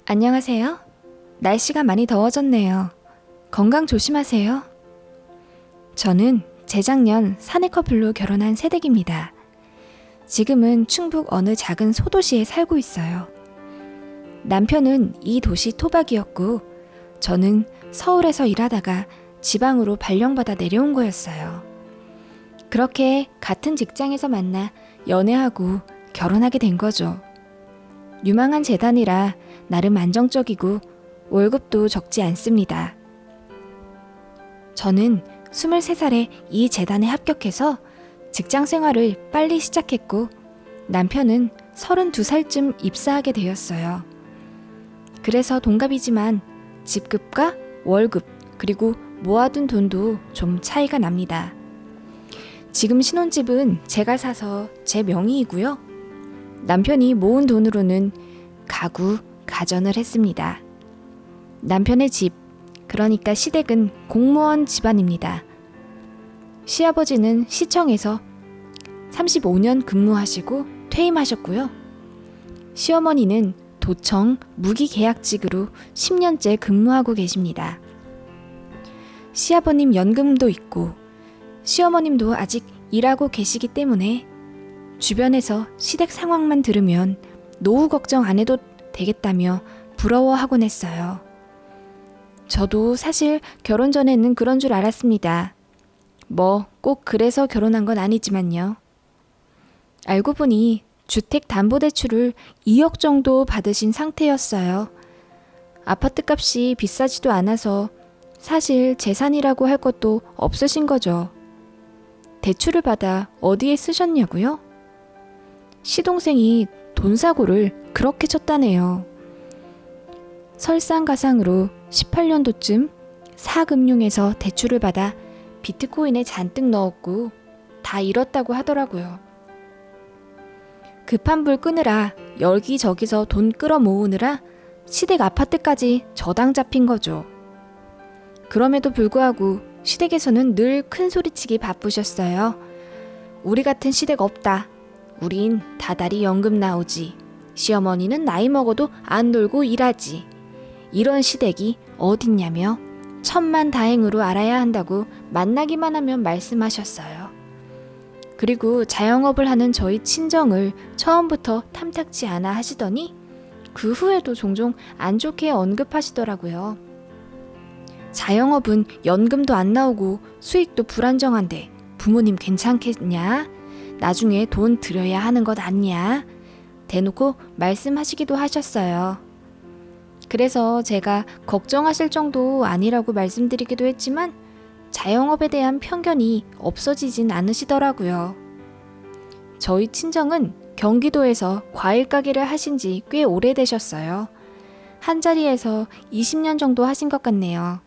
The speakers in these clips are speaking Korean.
안녕하세요. 날씨가 많이 더워졌네요. 건강 조심하세요. 저는 재작년 사내 커플로 결혼한 새댁입니다. 지금은 충북 어느 작은 소도시에 살고 있어요. 남편은 이 도시 토박이었고 저는 서울에서 일하다가 지방으로 발령받아 내려온 거였어요. 그렇게 같은 직장에서 만나 연애하고 결혼하게 된 거죠. 유망한 재단이라 나름 안정적이고 월급도 적지 않습니다. 저는 23살에 이 재단에 합격해서 직장 생활을 빨리 시작했고 남편은 32살쯤 입사하게 되었어요. 그래서 동갑이지만 직급과 월급 그리고 모아둔 돈도 좀 차이가 납니다. 지금 신혼집은 제가 사서 제 명의이고요. 남편이 모은 돈으로는 가구, 가전을 했습니다. 남편의 집, 그러니까 시댁은 공무원 집안입니다. 시아버지는 시청에서 35년 근무하시고 퇴임하셨고요. 시어머니는 도청 무기계약직으로 10년째 근무하고 계십니다. 시아버님 연금도 있고 시어머님도 아직 일하고 계시기 때문에 주변에서 시댁 상황만 들으면 노후 걱정 안 해도 되겠다며 부러워하곤 했어요. 저도 사실 결혼 전에는 그런 줄 알았습니다. 뭐 꼭 그래서 결혼한 건 아니지만요. 알고 보니 주택담보대출을 2억 정도 받으신 상태였어요. 아파트 값이 비싸지도 않아서 사실 재산이라고 할 것도 없으신 거죠. 대출을 받아 어디에 쓰셨냐고요? 시동생이 돈 사고를 그렇게 쳤다네요. 설상가상으로 18년도쯤 사금융에서 대출을 받아 비트코인에 잔뜩 넣었고 다 잃었다고 하더라고요. 급한 불 끄느라 여기저기서 돈 끌어 모으느라 시댁 아파트까지 저당 잡힌 거죠. 그럼에도 불구하고 시댁에서는 늘 큰소리치기 바쁘셨어요. 우리 같은 시댁 없다. 우린 다달이 연금 나오지. 시어머니는 나이 먹어도 안 놀고 일하지. 이런 시댁이 어딨냐며 천만다행으로 알아야 한다고 만나기만 하면 말씀하셨어요. 그리고 자영업을 하는 저희 친정을 처음부터 탐탁지 않아 하시더니 그 후에도 종종 안 좋게 언급하시더라고요. 자영업은 연금도 안 나오고 수익도 불안정한데 부모님 괜찮겠냐? 나중에 돈 들여야 하는 것 아니야? 대놓고 말씀하시기도 하셨어요. 그래서 제가 걱정하실 정도 아니라고 말씀드리기도 했지만 자영업에 대한 편견이 없어지진 않으시더라고요. 저희 친정은 경기도에서 과일 가게를 하신 지 꽤 오래되셨어요. 한자리에서 20년 정도 하신 것 같네요.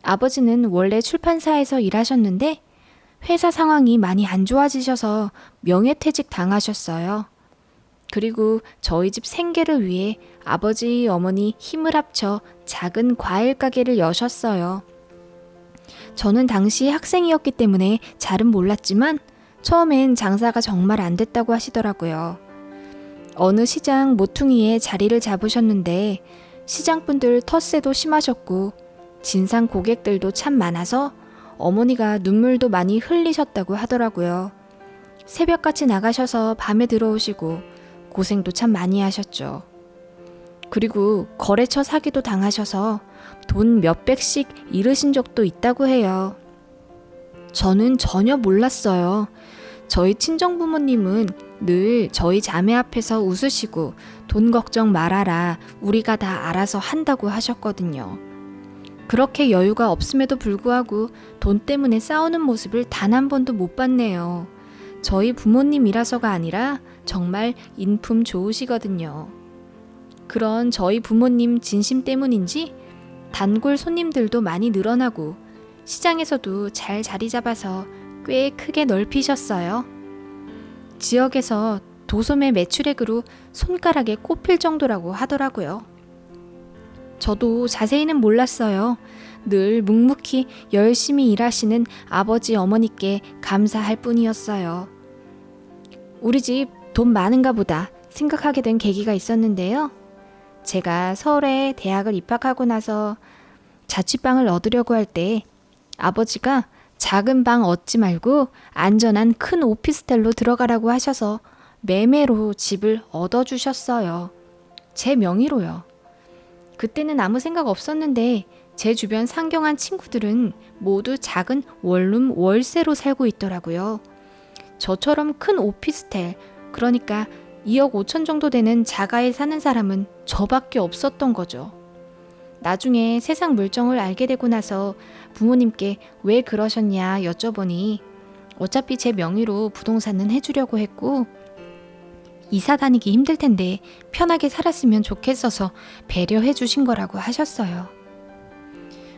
아버지는 원래 출판사에서 일하셨는데 회사 상황이 많이 안 좋아지셔서 명예퇴직 당하셨어요. 그리고 저희 집 생계를 위해 아버지, 어머니 힘을 합쳐 작은 과일 가게를 여셨어요. 저는 당시 학생이었기 때문에 잘은 몰랐지만 처음엔 장사가 정말 안 됐다고 하시더라고요. 어느 시장 모퉁이에 자리를 잡으셨는데 시장분들 텃세도 심하셨고 진상 고객들도 참 많아서 어머니가 눈물도 많이 흘리셨다고 하더라고요. 새벽같이 나가셔서 밤에 들어오시고 고생도 참 많이 하셨죠. 그리고 거래처 사기도 당하셔서 돈 몇백씩 잃으신 적도 있다고 해요. 저는 전혀 몰랐어요. 저희 친정부모님은 늘 저희 자매 앞에서 웃으시고 돈 걱정 말아라, 우리가 다 알아서 한다고 하셨거든요. 그렇게 여유가 없음에도 불구하고 돈 때문에 싸우는 모습을 단 한 번도 못 봤네요. 저희 부모님이라서가 아니라 정말 인품 좋으시거든요. 그런 저희 부모님 진심 때문인지 단골 손님들도 많이 늘어나고 시장에서도 잘 자리 잡아서 꽤 크게 넓히셨어요. 지역에서 도소매 매출액으로 손가락에 꼽힐 정도라고 하더라고요. 저도 자세히는 몰랐어요. 늘 묵묵히 열심히 일하시는 아버지 어머니께 감사할 뿐이었어요. 우리 집 돈 많은가 보다 생각하게 된 계기가 있었는데요. 제가 서울에 대학을 입학하고 나서 자취방을 얻으려고 할 때 아버지가 작은 방 얻지 말고 안전한 큰 오피스텔로 들어가라고 하셔서 매매로 집을 얻어주셨어요. 제 명의로요. 그때는 아무 생각 없었는데 제 주변 상경한 친구들은 모두 작은 원룸 월세로 살고 있더라고요. 저처럼 큰 오피스텔, 그러니까 2억 5천 정도 되는 자가에 사는 사람은 저밖에 없었던 거죠. 나중에 세상 물정을 알게 되고 나서 부모님께 왜 그러셨냐 여쭤보니 어차피 제 명의로 부동산은 해주려고 했고 이사 다니기 힘들 텐데 편하게 살았으면 좋겠어서 배려해 주신 거라고 하셨어요.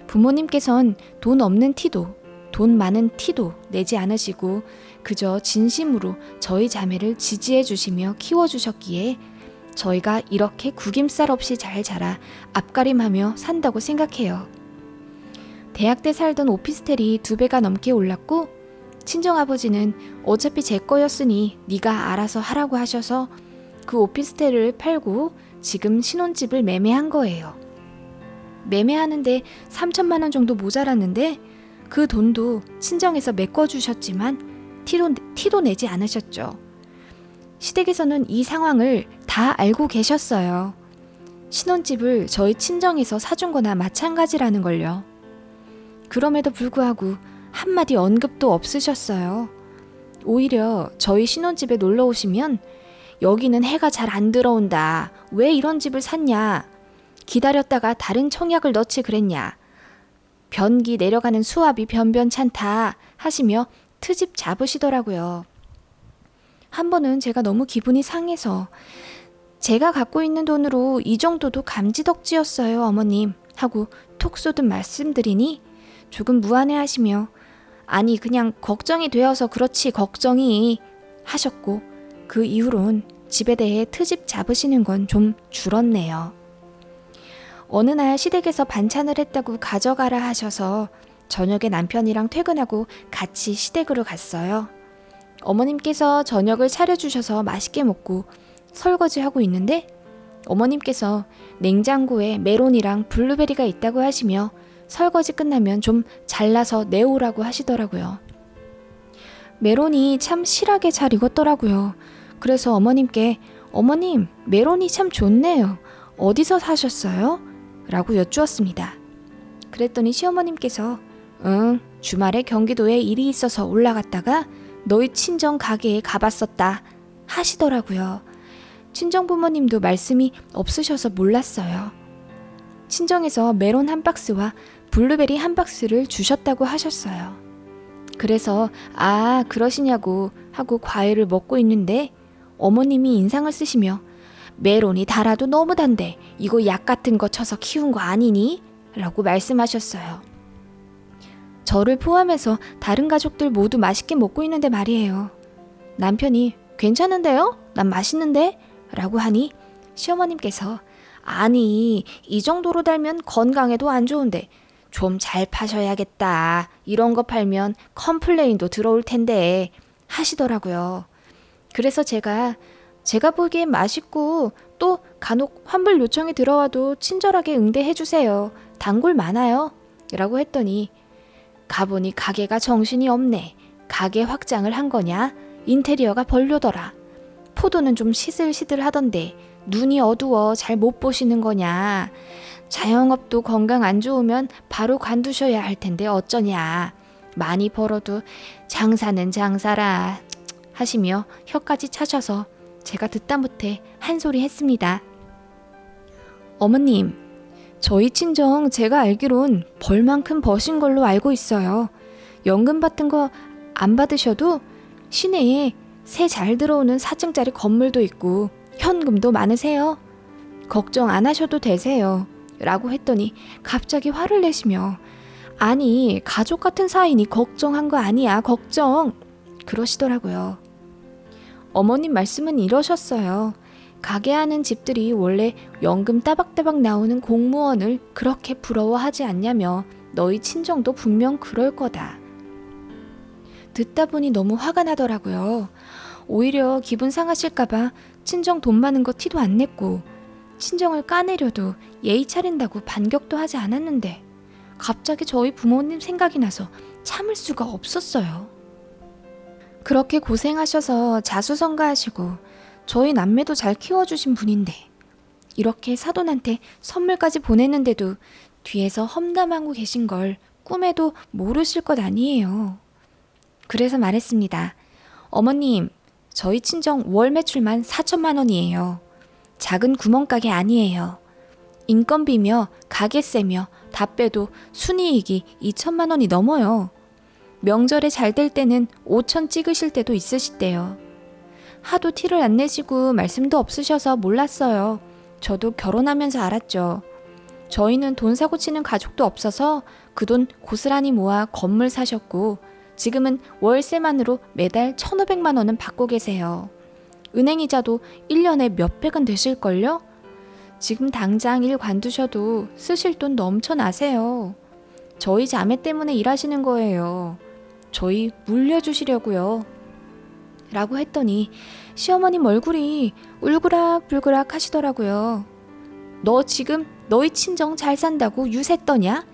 부모님께선 돈 없는 티도 돈 많은 티도 내지 않으시고 그저 진심으로 저희 자매를 지지해 주시며 키워주셨기에 저희가 이렇게 구김살 없이 잘 자라 앞가림하며 산다고 생각해요. 대학 때 살던 오피스텔이 2배가 넘게 올랐고 친정아버지는 어차피 제 거였으니 네가 알아서 하라고 하셔서 그 오피스텔을 팔고 지금 신혼집을 매매한 거예요. 매매하는데 3천만 원 정도 모자랐는데 그 돈도 친정에서 메꿔주셨지만 티도 내지 않으셨죠. 시댁에서는 이 상황을 다 알고 계셨어요. 신혼집을 저희 친정에서 사준 거나 마찬가지라는 걸요. 그럼에도 불구하고 한마디 언급도 없으셨어요. 오히려 저희 신혼집에 놀러 오시면 여기는 해가 잘 안 들어온다. 왜 이런 집을 샀냐? 기다렸다가 다른 청약을 넣지 그랬냐? 변기 내려가는 수압이 변변찮다 하시며 트집 잡으시더라고요. 한 번은 제가 너무 기분이 상해서 제가 갖고 있는 돈으로 이 정도도 감지덕지였어요 어머님 하고 톡 쏘듯 말씀드리니 조금 무안해하시며 아니 그냥 걱정이 되어서 그렇지 걱정이 하셨고 그 이후론 집에 대해 트집 잡으시는 건 좀 줄었네요. 어느 날 시댁에서 반찬을 했다고 가져가라 하셔서 저녁에 남편이랑 퇴근하고 같이 시댁으로 갔어요. 어머님께서 저녁을 차려주셔서 맛있게 먹고 설거지하고 있는데 어머님께서 냉장고에 메론이랑 블루베리가 있다고 하시며 설거지 끝나면 좀 잘라서 내오라고 하시더라고요. 메론이 참 실하게 잘 익었더라고요. 그래서 어머님께 어머님 메론이 참 좋네요. 어디서 사셨어요? 라고 여쭈었습니다. 그랬더니 시어머님께서 주말에 경기도에 일이 있어서 올라갔다가 너희 친정 가게에 가봤었다 하시더라고요. 친정 부모님도 말씀이 없으셔서 몰랐어요. 친정에서 메론 한 박스와 블루베리 한 박스를 주셨다고 하셨어요. 그래서 아 그러시냐고 하고 과일을 먹고 있는데 어머님이 인상을 쓰시며 메론이 달아도 너무 단데 이거 약 같은 거 쳐서 키운 거 아니니? 라고 말씀하셨어요. 저를 포함해서 다른 가족들 모두 맛있게 먹고 있는데 말이에요. 남편이 괜찮은데요? 난 맛있는데? 라고 하니 시어머님께서 아니 이 정도로 달면 건강에도 안 좋은데 좀 잘 파셔야겠다. 이런 거 팔면 컴플레인도 들어올 텐데 하시더라고요. 그래서 제가 보기엔 맛있고 또 간혹 환불 요청이 들어와도 친절하게 응대해주세요. 단골 많아요. 라고 했더니 가보니 가게가 정신이 없네. 가게 확장을 한 거냐? 인테리어가 별로더라. 포도는 좀 시들시들 하던데 눈이 어두워 잘 못 보시는 거냐? 자영업도 건강 안 좋으면 바로 관두셔야 할 텐데 어쩌냐? 많이 벌어도 장사는 장사라 하시며 혀까지 차셔서 제가 듣다 못해 한 소리 했습니다. 어머님, 저희 친정 제가 알기론 벌만큼 버신 걸로 알고 있어요. 연금 같은 거 안 받으셔도 시내에 새 잘 들어오는 4층짜리 건물도 있고 현금도 많으세요. 걱정 안 하셔도 되세요. 라고 했더니 갑자기 화를 내시며 아니 가족 같은 사이니 걱정한 거 아니야 걱정 그러시더라고요. 어머님 말씀은 이러셨어요. 가게 하는 집들이 원래 연금 따박따박 나오는 공무원을 그렇게 부러워하지 않냐며 너희 친정도 분명 그럴 거다. 듣다 보니 너무 화가 나더라고요. 오히려 기분 상하실까봐 친정 돈 많은 거 티도 안 냈고 친정을 까내려도 예의 차린다고 반격도 하지 않았는데 갑자기 저희 부모님 생각이 나서 참을 수가 없었어요. 그렇게 고생하셔서 자수성가하시고 저희 남매도 잘 키워주신 분인데 이렇게 사돈한테 선물까지 보냈는데도 뒤에서 험담하고 계신 걸 꿈에도 모르실 것 아니에요. 그래서 말했습니다. 어머님, 저희 친정 월 매출만 4천만 원이에요. 작은 구멍가게 아니에요. 인건비며 가게세며 다 빼도 순이익이 2천만 원이 넘어요. 명절에 잘 될 때는 5천 찍으실 때도 있으시대요. 하도 티를 안 내시고 말씀도 없으셔서 몰랐어요. 저도 결혼하면서 알았죠. 저희는 돈 사고 치는 가족도 없어서 그 돈 고스란히 모아 건물 사셨고 지금은 월세만으로 매달 1,500만 원은 받고 계세요. 은행이자도 1년에 몇백은 되실걸요? 지금 당장 일 관두셔도 쓰실 돈 넘쳐나세요. 저희 자매 때문에 일하시는 거예요. 저희 물려주시려고요. 라고 했더니 시어머님 얼굴이 울그락불그락 하시더라고요. 너 지금 너희 친정 잘 산다고 유세 떠냐?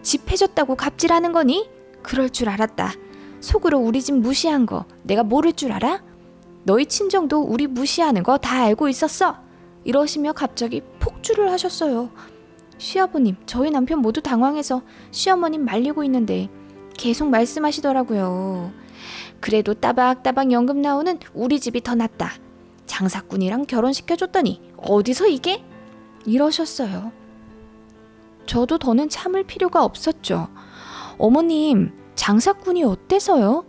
집 해줬다고 갑질하는 거니? 그럴 줄 알았다. 속으로 우리 집 무시한 거 내가 모를 줄 알아? 너희 친정도 우리 무시하는 거 다 알고 있었어. 이러시며 갑자기 폭주를 하셨어요. 시아버님, 저희 남편 모두 당황해서 시어머님 말리고 있는데 계속 말씀하시더라고요. 그래도 따박따박 연금 나오는 우리 집이 더 낫다. 장사꾼이랑 결혼시켜줬더니 어디서 이게? 이러셨어요. 저도 더는 참을 필요가 없었죠. 어머님, 장사꾼이 어때서요?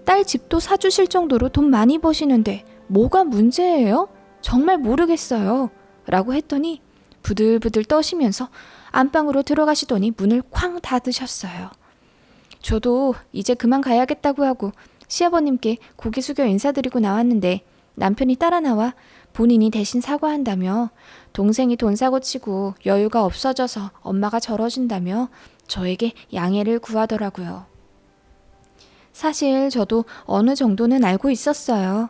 딸 집도 사주실 정도로 돈 많이 버시는데 뭐가 문제예요? 정말 모르겠어요. 라고 했더니 부들부들 떠시면서 안방으로 들어가시더니 문을 쾅 닫으셨어요. 저도 이제 그만 가야겠다고 하고 시아버님께 고개 숙여 인사드리고 나왔는데 남편이 따라 나와 본인이 대신 사과한다며 동생이 돈 사고 치고 여유가 없어져서 엄마가 저러신다며 저에게 양해를 구하더라고요. 사실 저도 어느 정도는 알고 있었어요.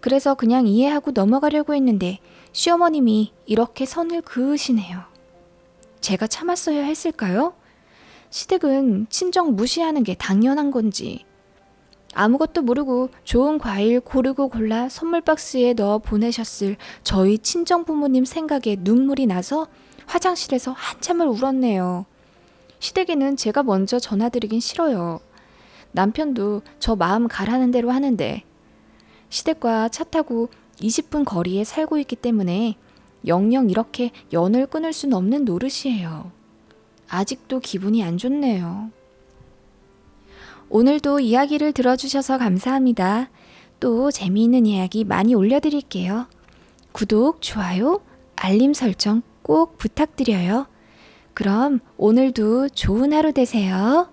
그래서 그냥 이해하고 넘어가려고 했는데 시어머님이 이렇게 선을 그으시네요. 제가 참았어야 했을까요? 시댁은 친정 무시하는 게 당연한 건지. 아무것도 모르고 좋은 과일 고르고 골라 선물 박스에 넣어 보내셨을 저희 친정 부모님 생각에 눈물이 나서 화장실에서 한참을 울었네요. 시댁에는 제가 먼저 전화드리긴 싫어요. 남편도 저 마음 가라는 대로 하는데 시댁과 차 타고 20분 거리에 살고 있기 때문에 영영 이렇게 연을 끊을 순 없는 노릇이에요. 아직도 기분이 안 좋네요. 오늘도 이야기를 들어주셔서 감사합니다. 또 재미있는 이야기 많이 올려드릴게요. 구독, 좋아요, 알림 설정 꼭 부탁드려요. 그럼 오늘도 좋은 하루 되세요.